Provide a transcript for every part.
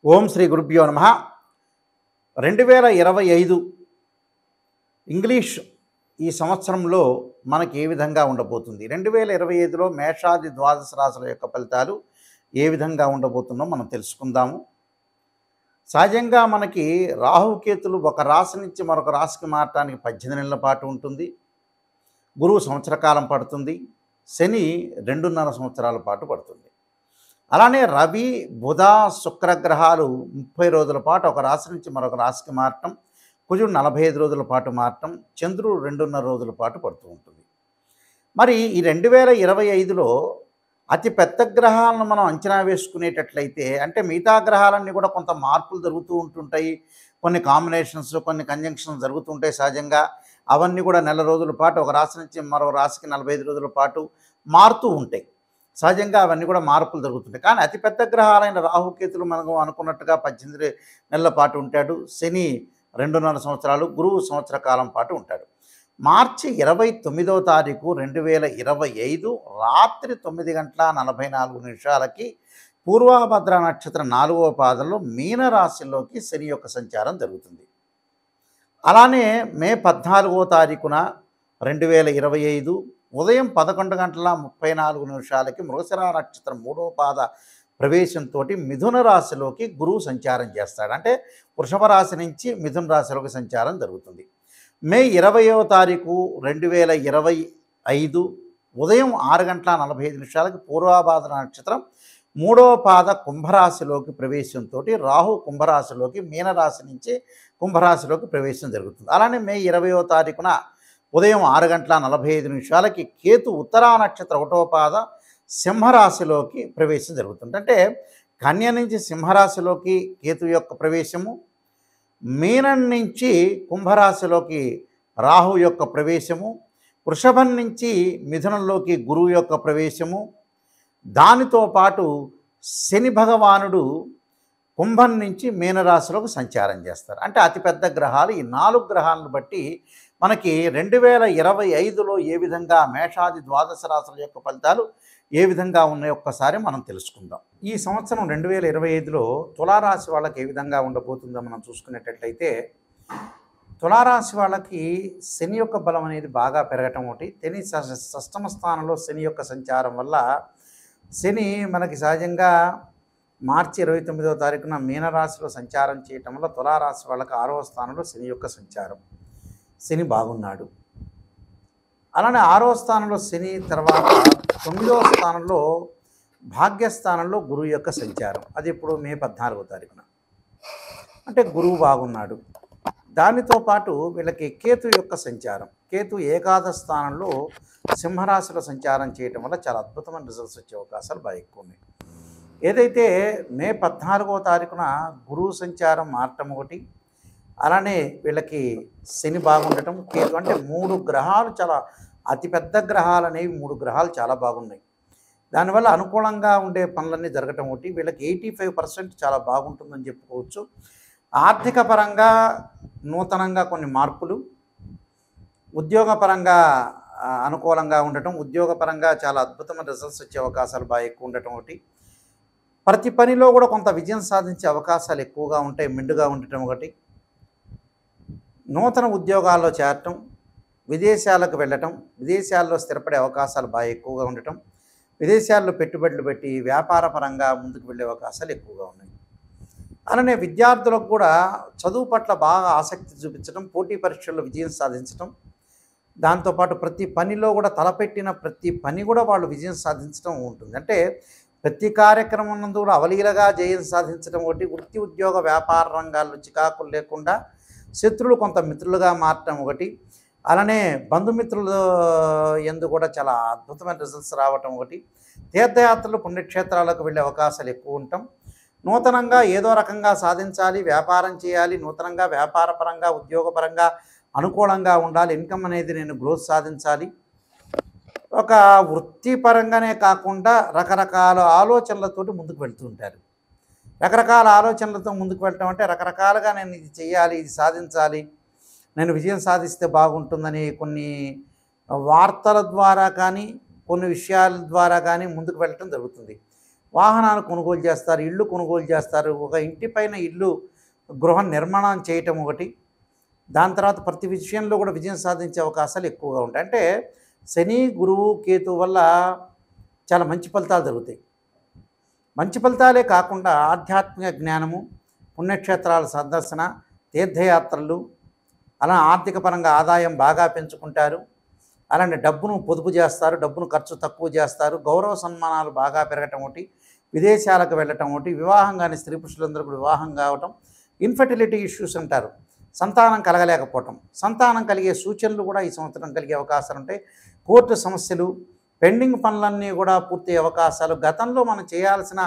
ఓం శ్రీ గురుభ్యో నమః. 2025 ఇంగ్లీష్ ఈ సంవత్సరంలో మనకి ఏ విధంగా ఉండబోతుంది? 2025లో మేషాది ద్వాదశ రాశుల యొక్క ఫలితాలు ఏ విధంగా ఉండబోతుందో మనం తెలుసుకుందాము. సహజంగా మనకి రాహుకేతులు ఒక రాశి నుంచి మరొక రాశికి మారటానికి 18 నెలల పాటు ఉంటుంది. గురువు సంవత్సర కాలం పడుతుంది. శని 2.5 సంవత్సరాల పాటు పడుతుంది. అలానే రవి, బుధ, శుక్ర గ్రహాలు 30 రోజుల పాటు ఒక రాశి నుంచి మరొక రాశికి మారటం, కుజుడు 45 రోజుల పాటు మారటం, చంద్రుడు 2.5 రోజుల పాటు పడుతూ ఉంటుంది. మరి ఈ 2025లో అతి పెద్ద గ్రహాలను మనం అంచనా వేసుకునేటట్లయితే, అంటే మిగతా గ్రహాలన్నీ కూడా కొంత మార్పులు జరుగుతూ ఉంటుంటాయి. కొన్ని కాంబినేషన్స్, కొన్ని కంజంక్షన్స్ జరుగుతుంటాయి సహజంగా. అవన్నీ కూడా నెల రోజుల పాటు ఒక రాశి నుంచి మరో రాశికి 45 రోజుల పాటు మారుతూ ఉంటాయి. సహజంగా అవన్నీ కూడా మార్పులు జరుగుతుంటాయి. కానీ అతిపెద్ద గ్రహాలైన రాహుకేతులు మనకు అనుకున్నట్టుగా 18 నెలల పాటు ఉంటాడు. శని 2.5 సంవత్సరాలు, గురువు సంవత్సర కాలం పాటు ఉంటాడు. మార్చి 29వ తారీఖు 2025 రాత్రి 9:44 పూర్వభద్ర నక్షత్రం 4వ పాదంలో మీనరాశిలోకి శని యొక్క సంచారం జరుగుతుంది. అలానే మే 14వ తారీఖున 2025 ఉదయం 11:34 మృగశిర నక్షత్రం 3వ పాద ప్రవేశంతో మిథున రాశిలోకి గురువు సంచారం చేస్తాడు. అంటే వృషభ రాశి నుంచి మిథున రాశిలోకి సంచారం జరుగుతుంది. మే 20వ తారీఖు 2025 ఉదయం 6:45 పూర్వభాద్ర నక్షత్రం 3వ పాద కుంభరాశిలోకి ప్రవేశంతో రాహు కుంభరాశిలోకి మీనరాశి నుంచి కుంభరాశిలోకి ప్రవేశం జరుగుతుంది. అలానే మే 20వ తారీఖున ఉదయం 6:45 కేతు ఉత్తరా నక్షత్ర 1వ పాద సింహరాశిలోకి ప్రవేశం జరుగుతుంది. అంటే కన్య నుంచి సింహరాశిలోకి కేతు యొక్క ప్రవేశము, మీనం నుంచి కుంభరాశిలోకి రాహు యొక్క ప్రవేశము, వృషభం నుంచి మిథునంలోకి గురువు యొక్క ప్రవేశము, దానితో పాటు శని భగవానుడు కుంభం నుంచి మీనరాశిలోకి సంచారం చేస్తారు. అంటే అతిపెద్ద గ్రహాలు ఈ 4 గ్రహాలను బట్టి మనకి 2025లో ఏ విధంగా మేషాది ద్వాదశ రాశుల యొక్క ఫలితాలు ఏ విధంగా ఉన్నాయో ఒక్కసారి మనం తెలుసుకుందాం. ఈ సంవత్సరం 2025లో తులారాశి వాళ్ళకి ఏ విధంగా ఉండబోతుందో మనం చూసుకునేటట్లయితే, తులారాశి వాళ్ళకి శని యొక్క బలం అనేది బాగా పెరగటం ఒకటి. శని షష్టమ స్థానంలో శని యొక్క సంచారం వల్ల శని మనకి సహజంగా మార్చి 29వ తారీఖున మీనరాశిలో సంచారం చేయటం వల్ల తులారాశి వాళ్ళకి 6వ స్థానంలో శని యొక్క సంచారం. శని బాగున్నాడు. అలానే 6వ స్థానంలో శని తర్వాత 9వ స్థానంలో భాగ్యస్థానంలో గురువు యొక్క సంచారం. అది ఇప్పుడు మే 14వ తారీఖున. అంటే గురువు బాగున్నాడు. దానితో పాటు వీళ్ళకి కేతు యొక్క సంచారం. కేతు ఏకాదశ స్థానంలో సింహరాశిలో సంచారం చేయటం వల్ల చాలా అద్భుతమైన రిజల్ట్స్ వచ్చే అవకాశాలు బాగా ఎక్కువ ఉన్నాయి. ఏదైతే మే 14వ తారీఖున గురువు సంచారం మారటం ఒకటి, అలానే వీళ్ళకి శని బాగుండటం, కేతు, అంటే 3 గ్రహాలు చాలా అతిపెద్ద గ్రహాలు అనేవి 3 గ్రహాలు చాలా బాగున్నాయి. దానివల్ల అనుకూలంగా ఉండే పనులన్నీ జరగటం ఒకటి. వీళ్ళకి 85% చాలా బాగుంటుందని చెప్పుకోవచ్చు. ఆర్థిక పరంగా నూతనంగా కొన్ని మార్పులు, ఉద్యోగపరంగా అనుకూలంగా ఉండటం, ఉద్యోగపరంగా చాలా అద్భుతమైన రిజల్ట్స్ వచ్చే అవకాశాలు బాగా ఎక్కువ ఉండటం ఒకటి. ప్రతి పనిలో కూడా కొంత విజయం సాధించే అవకాశాలు ఎక్కువగా ఉంటాయి, మెండుగా ఉండటం ఒకటి. నూతన ఉద్యోగాల్లో చేరటం, విదేశాలకు వెళ్ళటం, విదేశాల్లో స్థిరపడే అవకాశాలు బాగా ఎక్కువగా ఉండటం, విదేశాల్లో పెట్టుబడులు పెట్టి వ్యాపార పరంగా ముందుకు వెళ్ళే అవకాశాలు ఎక్కువగా ఉన్నాయి. అలానే విద్యార్థులకు కూడా చదువు పట్ల బాగా ఆసక్తి చూపించడం, పోటీ పరీక్షల్లో విజయం సాధించడం, దాంతోపాటు ప్రతి పనిలో కూడా తలపెట్టిన ప్రతి పని కూడా వాళ్ళు విజయం సాధించడం ఉంటుంది. అంటే ప్రతి కార్యక్రమం నందు కూడా అవలీలగా జయం సాధించడం ఒకటి. వృత్తి, ఉద్యోగ, వ్యాపార రంగాల్లో చికాకులు లేకుండా శత్రువులు కొంత మిత్రులుగా మారటం ఒకటి. అలానే బంధుమిత్రుల యందు కూడా చాలా అద్భుతమైన రిజల్ట్స్ రావటం ఒకటి. తీర్థయాత్రలు, పుణ్యక్షేత్రాలకు వెళ్ళే అవకాశాలు ఎక్కువ ఉంటాం. నూతనంగా ఏదో రకంగా సాధించాలి, వ్యాపారం చేయాలి, నూతనంగా వ్యాపార పరంగా, ఉద్యోగపరంగా అనుకూలంగా ఉండాలి, ఇన్కమ్ అనేది నేను గ్రోత్ సాధించాలి. ఒక వృత్తిపరంగానే కాకుండా రకరకాల ఆలోచనలతోటి ముందుకు వెళ్తూ ఉంటారు. రకరకాల ఆలోచనలతో ముందుకు వెళ్ళటం అంటే రకరకాలుగా నేను ఇది చేయాలి, ఇది సాధించాలి, నేను విజయం సాధిస్తే బాగుంటుందని కొన్ని వార్తల ద్వారా కానీ, కొన్ని విషయాల ద్వారా కానీ ముందుకు వెళ్ళటం జరుగుతుంది. వాహనాలు కొనుగోలు చేస్తారు, ఇల్లు కొనుగోలు చేస్తారు. ఒక ఇంటి పైన ఇల్లు గృహ నిర్మాణం చేయటం ఒకటి. దాని తర్వాత ప్రతి విషయంలో కూడా విజయం సాధించే అవకాశాలు ఎక్కువగా ఉంటాయి. అంటే శని, గురువు, కేతు వల్ల చాలా మంచి ఫలితాలు జరుగుతాయి. మంచి ఫలితాలే కాకుండా ఆధ్యాత్మిక జ్ఞానము, పుణ్యక్షేత్రాల సందర్శన, తీర్థయాత్రలు, అలా ఆర్థిక పరంగా ఆదాయం బాగా పెంచుకుంటారు. అలానే డబ్బును పొదుపు చేస్తారు, డబ్బును ఖర్చు తక్కువ చేస్తారు. గౌరవ సన్మానాలు బాగా పెరగటం ఒకటి, విదేశాలకు వెళ్ళటం ఒకటి, వివాహం కాని స్త్రీ పురుషులందరూ కూడా వివాహం కావటం. ఇన్ఫర్టిలిటీ ఇష్యూస్ అంటారు, సంతానం కలగలేకపోవటం, సంతానం కలిగే సూచనలు కూడా ఈ సంవత్సరం కలిగే అవకాశాలు ఉంటాయి. కోర్టు సమస్యలు, పెండింగ్ పనులన్నీ కూడా పూర్తి అవకాశాలు, గతంలో మనం చేయాల్సిన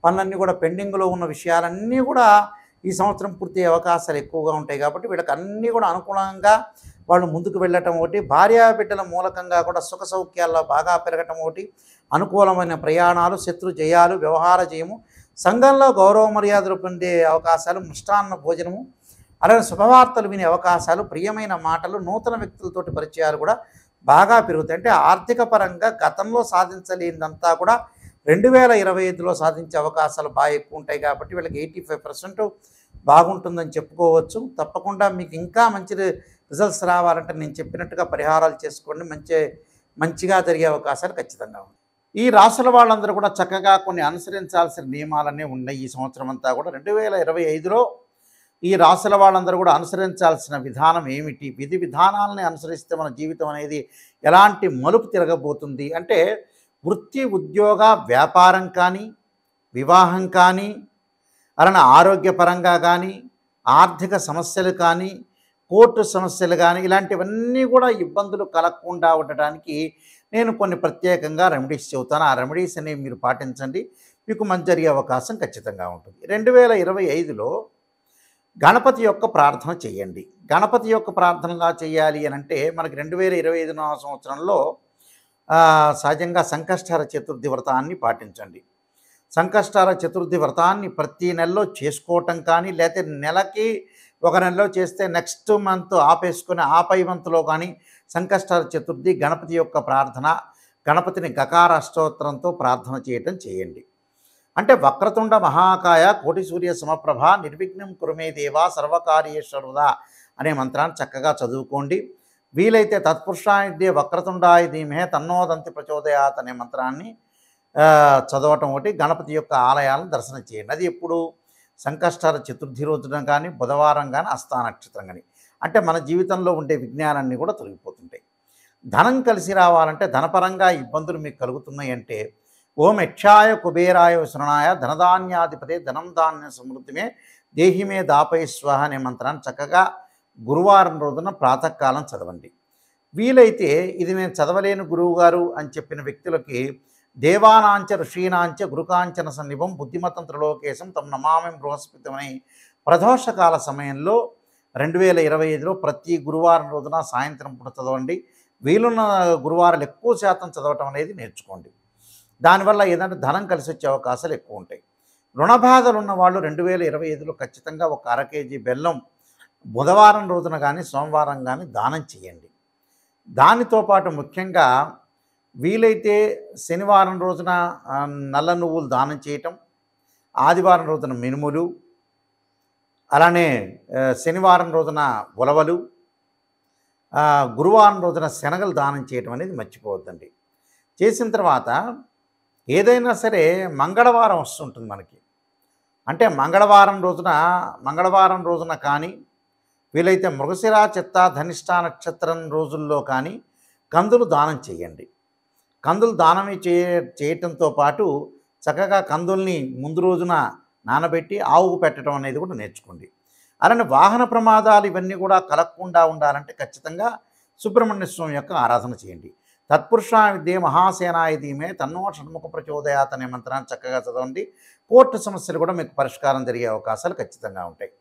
పనులన్నీ కూడా పెండింగ్లో ఉన్న విషయాలన్నీ కూడా ఈ సంవత్సరం పూర్తి అవకాశాలు ఎక్కువగా ఉంటాయి. కాబట్టి వీళ్ళకి అన్నీ కూడా అనుకూలంగా వాళ్ళు ముందుకు వెళ్ళటం ఒకటి, భార్యాబిడ్డల మూలకంగా కూడా సుఖ సౌఖ్యాల్లో బాగా పెరగటం ఒకటి, అనుకూలమైన ప్రయాణాలు, శత్రు జయాలు, వ్యవహార జయము, సంఘంలో గౌరవ మర్యాదలు పొందే అవకాశాలు, మిష్టాన్న భోజనము, అలాగే శుభవార్తలు వినే అవకాశాలు, ప్రియమైన మాటలు, నూతన వ్యక్తులతోటి పరిచయాలు కూడా బాగా పెరుగుతాయి. అంటే ఆర్థిక పరంగా గతంలో సాధించలేనిదంతా కూడా 2025లో సాధించే అవకాశాలు బాగా ఎక్కువ ఉంటాయి. కాబట్టి వీళ్ళకి 85% బాగుంటుందని చెప్పుకోవచ్చు. తప్పకుండా మీకు ఇంకా మంచి రిజల్ట్స్ రావాలంటే నేను చెప్పినట్టుగా పరిహారాలు చేసుకోండి, మంచిగా జరిగే అవకాశాలు ఖచ్చితంగా ఉన్నాయి. ఈ రాసుల వాళ్ళందరూ కూడా చక్కగా కొన్ని అనుసరించాల్సిన నియమాలన్నీ ఉన్నాయి. ఈ సంవత్సరం అంతా కూడా 2025లో ఈ రాసుల వాళ్ళందరూ కూడా అనుసరించాల్సిన విధానం ఏమిటి, విధి విధానాలని అనుసరిస్తే మన జీవితం అనేది ఎలాంటి మలుపు తిరగబోతుంది అంటే, వృత్తి, ఉద్యోగ, వ్యాపారం కానీ, వివాహం కానీ, అలానే ఆరోగ్యపరంగా కానీ, ఆర్థిక సమస్యలు కానీ, కోర్టు సమస్యలు కానీ, ఇలాంటివన్నీ కూడా ఇబ్బందులు కలగకుండా ఉండటానికి నేను కొన్ని ప్రత్యేకంగా రెమెడీస్ చెబుతాను. ఆ రెమెడీస్ అనేవి మీరు పాటించండి, మీకు మంచి జరిగే అవకాశం ఖచ్చితంగా ఉంటుంది. 2025లో గణపతి యొక్క ప్రార్థన చేయండి. గణపతి యొక్క ప్రార్థనగా చేయాలి అని అంటే మనకి 2025 సంవత్సరంలో సహజంగా సంకష్టహర చతుర్థి వ్రతాన్ని పాటించండి. సంకష్టహర చతుర్థి వ్రతాన్ని ప్రతి నెలలో చేసుకోవటం కానీ, లేకపోతే నెలకి ఒక నెలలో చేస్తే నెక్స్ట్ మంత్ ఆపేసుకొని ఆ పై మంత్లో కానీ సంకష్టహర చతుర్థి గణపతి యొక్క ప్రార్థన, గణపతిని గకార అష్టోత్తరంతో ప్రార్థన చేయటం చేయండి. అంటే వక్రతుండ మహాకాయ కోటి సూర్య సమప్రభ నిర్విఘ్నం కురుమే దేవా సర్వకార్యేశ్వరుదా అనే మంత్రాన్ని చక్కగా చదువుకోండి. వీలైతే తత్పురుషాయ వక్రతుండాయ ధీమహే తన్నోదంతి ప్రచోదయాత్ అనే మంత్రాన్ని చదవటం ఒకటి. గణపతి యొక్క ఆలయాలను దర్శనం చేయండి. అది ఎప్పుడు సంకష్టహర చతుర్థి రోజున కానీ, బుధవారం కానీ, హస్త నక్షత్రం కానీ. అంటే మన జీవితంలో ఉండే విజ్ఞానాన్ని కూడా తొలగిపోతుంటాయి. ధనం కలిసి రావాలంటే, ధనపరంగా ఇబ్బందులు మీకు కలుగుతున్నాయి అంటే, ఓం యక్షాయ కుబేరాయ శరణాయ ధనధాన్యాధిపతే ధనం ధాన్య సమృద్ధిమే దేహిమే దాపై స్వాహ అనే మంత్రాన్ని చక్కగా గురువారం రోజున ప్రాతకాలం చదవండి. వీలైతే ఇది నేను చదవలేను గురువుగారు అని చెప్పిన వ్యక్తులకి దేవానాంచ ఋషీనాంచ గురుకాంచన సన్నిభం బుద్ధిమతం త్రిలోకేశం తమ నమామి బృహస్పతిమని ప్రదోషకాల సమయంలో 2025లో ప్రతి గురువారం రోజున సాయంత్రం పూట చదవండి. వీలున్న గురువారాలు ఎక్కువ శాతం చదవటం అనేది నేర్చుకోండి. దానివల్ల ఏదంటే ధనం కలిసి వచ్చే అవకాశాలు ఎక్కువ ఉంటాయి. రుణబాధలు ఉన్న వాళ్ళు 2025లో ఖచ్చితంగా ఒక అర కేజీ బెల్లం బుధవారం రోజున కానీ, సోమవారం కానీ దానం చేయండి. దానితో పాటు ముఖ్యంగా వీలైతే శనివారం రోజున నల్ల నువ్వులు దానం చేయటం, ఆదివారం రోజున మినుములు, అలానే శనివారం రోజున ఉలవలు, గురువారం రోజున శనగలు దానం చేయటం అనేది మర్చిపోవద్దండి. చేసిన తర్వాత ఏదైనా సరే మంగళవారం వస్తుంటుంది మనకి. అంటే మంగళవారం రోజున కానీ, వీలైతే మృగశిర, చిత్త, ధనిష్ట నక్షత్రం రోజుల్లో కానీ కందులు దానం చేయండి. కందులు దానం చేయటంతో పాటు చక్కగా కందుల్ని ముందు రోజున నానబెట్టి ఆవుకు పెట్టడం అనేది కూడా నేర్చుకోండి. అలానే వాహన ప్రమాదాలు ఇవన్నీ కూడా కలగకుండా ఉండాలంటే ఖచ్చితంగా సుబ్రహ్మణ్య స్వామి యొక్క ఆరాధన చేయండి. తత్పురుషాయ విద్యే మహాసేనాయ ధీమే తన్నో షణ్ముఖ ప్రచోదయాత్ అనే మంత్రాన్ని చక్కగా చదవండి. కోర్టు సమస్యలు కూడా మీకు పరిష్కారం జరిగే అవకాశాలు ఖచ్చితంగా ఉంటాయి.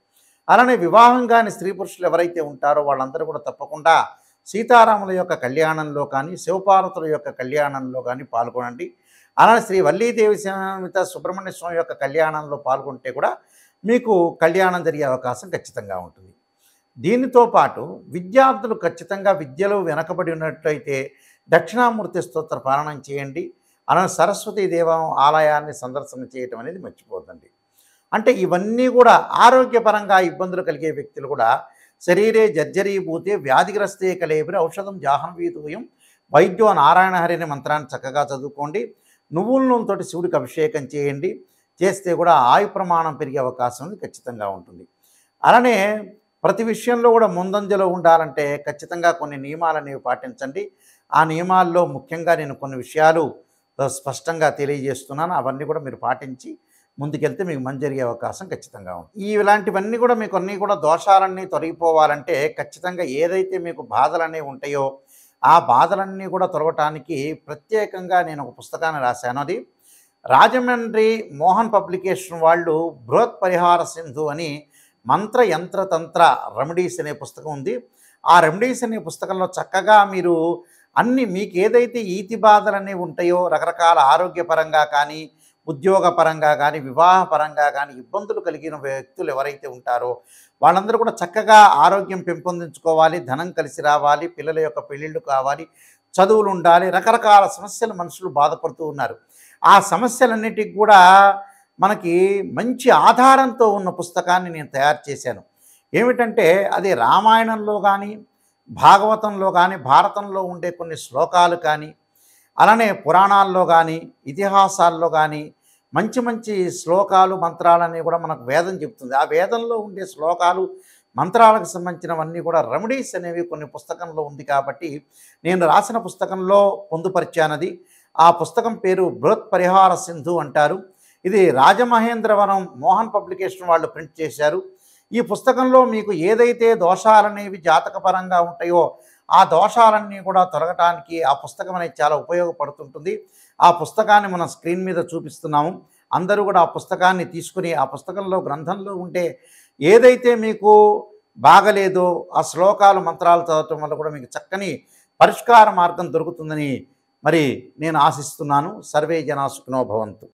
అలానే వివాహం కాని స్త్రీ పురుషులు ఎవరైతే ఉంటారో వాళ్ళందరూ కూడా తప్పకుండా సీతారాముల యొక్క కళ్యాణంలో కానీ, శివపార్వతుల యొక్క కళ్యాణంలో కానీ పాల్గొనండి. అలానే శ్రీ వల్లీదేవి సమేత సుబ్రహ్మణ్య స్వామి యొక్క కళ్యాణంలో పాల్గొంటే కూడా మీకు కళ్యాణం జరిగే అవకాశం ఖచ్చితంగా ఉంటుంది. దీనితో పాటు విద్యార్థులు ఖచ్చితంగా విద్యలో వెనకబడి ఉన్నట్లయితే దక్షిణామూర్తి స్తోత్ర పారాయణం చేయండి. అలానే సరస్వతీ దేవం ఆలయాన్ని సందర్శన చేయటం అనేది మర్చిపోద్దండి. అంటే ఇవన్నీ కూడా ఆరోగ్యపరంగా ఇబ్బందులు కలిగే వ్యక్తులు కూడా శరీరే జర్జరీభూతే వ్యాధిగ్రస్తే కలేబరి ఔషధం జాహ్నవీతూయం వైద్యో నారాయణ హరి అనే మంత్రాన్ని చక్కగా చదువుకోండి. నువ్వుల నూనెతోటి శివుడికి అభిషేకం చేయండి. చేస్తే కూడా ఆయు ప్రమాణం పెరిగే అవకాశం ఉంది, ఖచ్చితంగా ఉంటుంది. అలానే ప్రతి విషయంలో కూడా ముందంజలో ఉండాలంటే ఖచ్చితంగా కొన్ని నియమాలనేవి పాటించండి. ఆ నియమాల్లో ముఖ్యంగా నేను కొన్ని విషయాలు స్పష్టంగా తెలియజేస్తున్నాను. అవన్నీ కూడా మీరు పాటించి ముందుకెళ్తే మీకు మంచి జరిగే అవకాశం ఖచ్చితంగా ఉంది. ఇలాంటివన్నీ కూడా మీకు అన్నీ కూడా దోషాలన్నీ తొలగిపోవాలంటే ఖచ్చితంగా ఏదైతే మీకు బాధలనేవి ఉంటాయో ఆ బాధలన్నీ కూడా తొలగటానికి ప్రత్యేకంగా నేను ఒక పుస్తకాన్ని రాశాను. అది రాజమండ్రి మోహన్ పబ్లికేషన్ వాళ్ళు బృహత్ పరిహార సింధు అని మంత్ర యంత్ర తంత్ర రెమెడీస్ అనే పుస్తకం ఉంది. ఆ రెమెడీస్ అనే పుస్తకంలో చక్కగా మీరు అన్ని మీకు ఏదైతే ఈతి బాధలు అనేవి ఉంటాయో రకరకాల ఆరోగ్యపరంగా కానీ ఉద్యోగపరంగా కానీ వివాహపరంగా కానీ ఇబ్బందులు కలిగిన వ్యక్తులు ఎవరైతే ఉంటారో వాళ్ళందరూ కూడా చక్కగా ఆరోగ్యం పెంపొందించుకోవాలి, ధనం కలిసి రావాలి, పిల్లల యొక్క పెళ్ళిళ్ళు కావాలి, చదువులు ఉండాలి, రకరకాల సమస్యలు మనుషులు బాధపడుతూ ఉన్నారు. ఆ సమస్యలన్నిటికి కూడా మనకి మంచి ఆధారంతో ఉన్న పుస్తకాన్ని నేను తయారు చేశాను. ఏమిటంటే అది రామాయణంలో కానీ భాగవతంలో కానీ భారతంలో ఉండే కొన్ని శ్లోకాలు కానీ అలానే పురాణాల్లో కానీ ఇతిహాసాల్లో కానీ మంచి మంచి శ్లోకాలు మంత్రాలన్నీ కూడా మనకు వేదం చెప్తుంది. ఆ వేదంలో ఉండే శ్లోకాలు మంత్రాలకు సంబంధించినవన్నీ కూడా రెమెడీస్ అనేవి కొన్ని పుస్తకంలో ఉంది కాబట్టి నేను రాసిన పుస్తకంలో పొందుపరిచానది. ఆ పుస్తకం పేరు బృహత్ పరిహార సింధు అంటారు. ఇది రాజమహేంద్రవరం మోహన్ పబ్లికేషన్ వాళ్ళు ప్రింట్ చేశారు. ఈ పుస్తకంలో మీకు ఏదైతే దోషాలనేవి జాతకపరంగా ఉంటాయో ఆ దోషాలన్నీ కూడా తొలగటానికి ఆ పుస్తకం అనేది చాలా ఉపయోగపడుతుంటుంది. ఆ పుస్తకాన్ని మనం స్క్రీన్ మీద చూపిస్తున్నాము. అందరూ కూడా ఆ పుస్తకాన్ని తీసుకుని ఆ పుస్తకంలో గ్రంథంలో ఉంటే ఏదైతే మీకు బాగలేదో ఆ శ్లోకాలు మంత్రాలు చదవటం వల్ల కూడా మీకు చక్కని పరిష్కార మార్గం దొరుకుతుందని మరి నేను ఆశిస్తున్నాను. సర్వే జనా సుఖినో భవంతు.